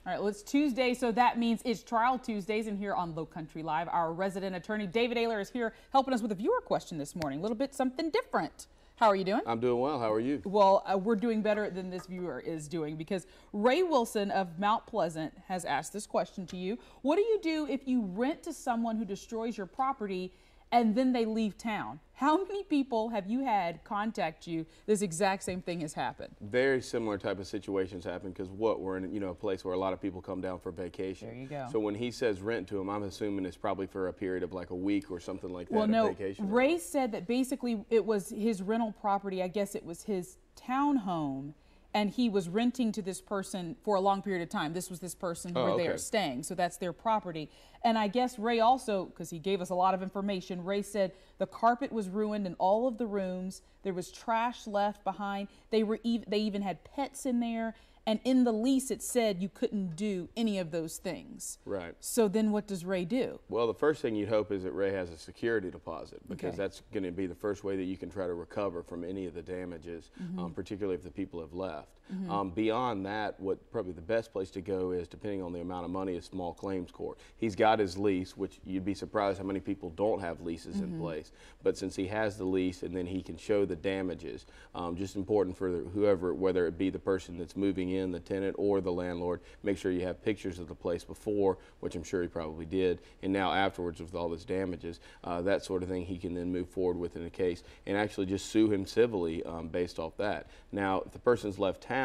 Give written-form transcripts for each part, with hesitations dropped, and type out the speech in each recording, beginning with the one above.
All right, well, it's Tuesday, so that means it's Trial Tuesdays, and here on Low Country Live, our resident attorney, David Aylor, is here helping us with a viewer question this morning. A little bit something different. How are you doing? I'm doing well. How are you? Well, we're doing better than this viewer is doing, because Ray Wilson of Mount Pleasant has asked this question to you. What do you do if you rent to someone who destroys your property and then they leave town? How many people have you had contact you this exact same thing has happened? Very similar type of situations happen because we're in a place where a lot of people come down for vacation. There you go. So when he says rent to him, I'm assuming it's probably for a period of like a week or something like that. Well, no, vacation. Ray said that basically it was his rental property. I guess it was his townhome, and he was renting to this person for a long period of time. This was this person where they are staying, so that's their property. And I guess Ray also, because he gave us a lot of information, Ray said the carpet was ruined in all of the rooms. There was trash left behind. They even had pets in there. And in the lease, it said you couldn't do any of those things. Right. So then what does Ray do? Well, the first thing you'd hope is that Ray has a security deposit, because that's going to be the first way that you can try to recover from any of the damages, particularly if the people have left. Beyond that, what probably the best place to go is, depending on the amount of money, is small claims court. He's got his lease, which you'd be surprised how many people don't have leases in place. But since he has the lease and then he can show the damages, just important for whoever, whether it be the person that's moving in, the tenant or the landlord, make sure you have pictures of the place before, which I'm sure he probably did, and now afterwards with all this damages, that sort of thing he can then move forward with in a case and actually just sue him civilly based off that. Now, if the person's left town,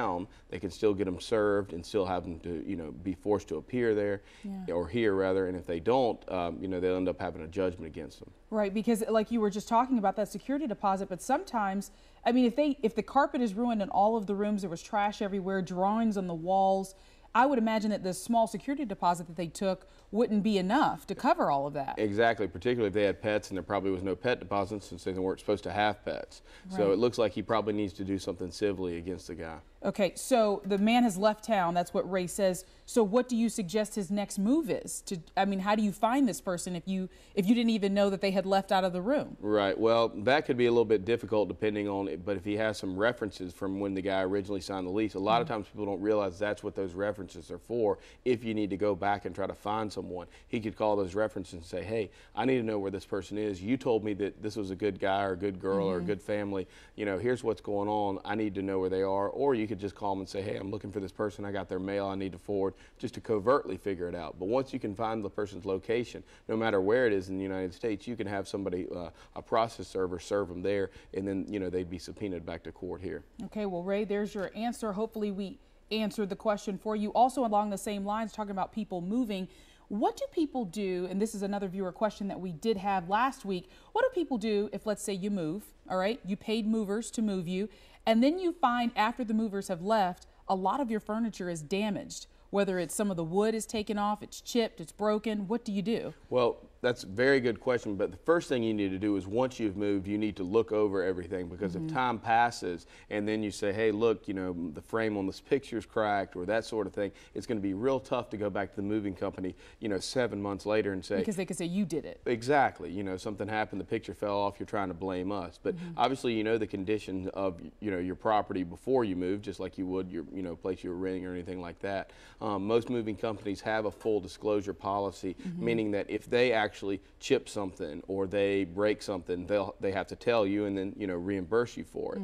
they can still get them served and still have them to be forced to appear there, or here rather, and if they don't, they'll end up having a judgment against them. Right, because like you were just talking about that security deposit, but sometimes, I mean, if the carpet is ruined in all of the rooms, there was trash everywhere, drawings on the walls, I would imagine that the small security deposit that they took wouldn't be enough to cover all of that. Exactly, particularly if they had pets, and there probably was no pet deposit since they weren't supposed to have pets. Right. So it looks like he probably needs to do something civilly against the guy. Okay, so the man has left town. That's what Ray says. So what do you suggest his next move is? I mean, how do you find this person if you didn't even know that they had left out of the room? Right. Well, that could be a little bit difficult depending on it, but if he has some references from when the guy originally signed the lease, a lot of times people don't realize that's what those references are for. If you need to go back and try to find someone, he could call those references and say, hey, I need to know where this person is. You told me that this was a good guy or a good girl or a good family. Here's what's going on. I need to know where they are. Or you could just call them and say, hey, I'm looking for this person. I got their mail I need to forward, just to covertly figure it out. But once you can find the person's location, no matter where it is in the United States, you can have somebody, a process server, serve them there, and then, they'd be subpoenaed back to court here. Okay, well, Ray, there's your answer. Hopefully we answered the question for you. Also along the same lines, talking about people moving, what do people do, and this is another viewer question that we did have last week, what do people do if, let's say, you move, all right, you paid movers to move you, and then you find after the movers have left, a lot of your furniture is damaged, whether it's some of the wood is taken off, it's chipped, it's broken, what do you do? Well, that's a very good question, but the first thing you need to do is, once you've moved, you need to look over everything, because if time passes and then you say, hey, look, the frame on this picture's cracked or that sort of thing, it's going to be real tough to go back to the moving company, 7 months later and say, because they could say you did it. Exactly. Something happened, the picture fell off, you're trying to blame us. But obviously, the condition of, your property before you move, just like you would your, place you were renting or anything like that. Most moving companies have a full disclosure policy, meaning that if they actually chip something or they break something, they have to tell you and then reimburse you for it.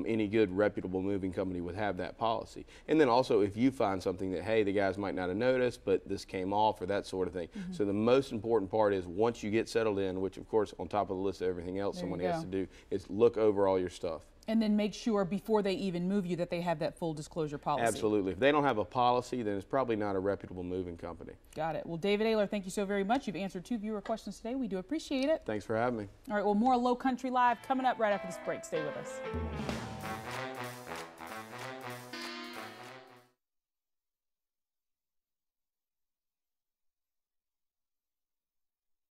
Any good reputable moving company would have that policy. And then also, if you find something that, hey, the guys might not have noticed, but this came off or that sort of thing. So the most important part is, once you get settled in, which of course on top of the list of everything else someone has to do, is look over all your stuff. And then make sure before they even move you that they have that full disclosure policy. Absolutely. If they don't have a policy, then it's probably not a reputable moving company. Got it. Well, David Aylor, thank you so very much. You've answered 2 viewer questions today. We do appreciate it. Thanks for having me. All right, well, more Low Country Live coming up right after this break. Stay with us.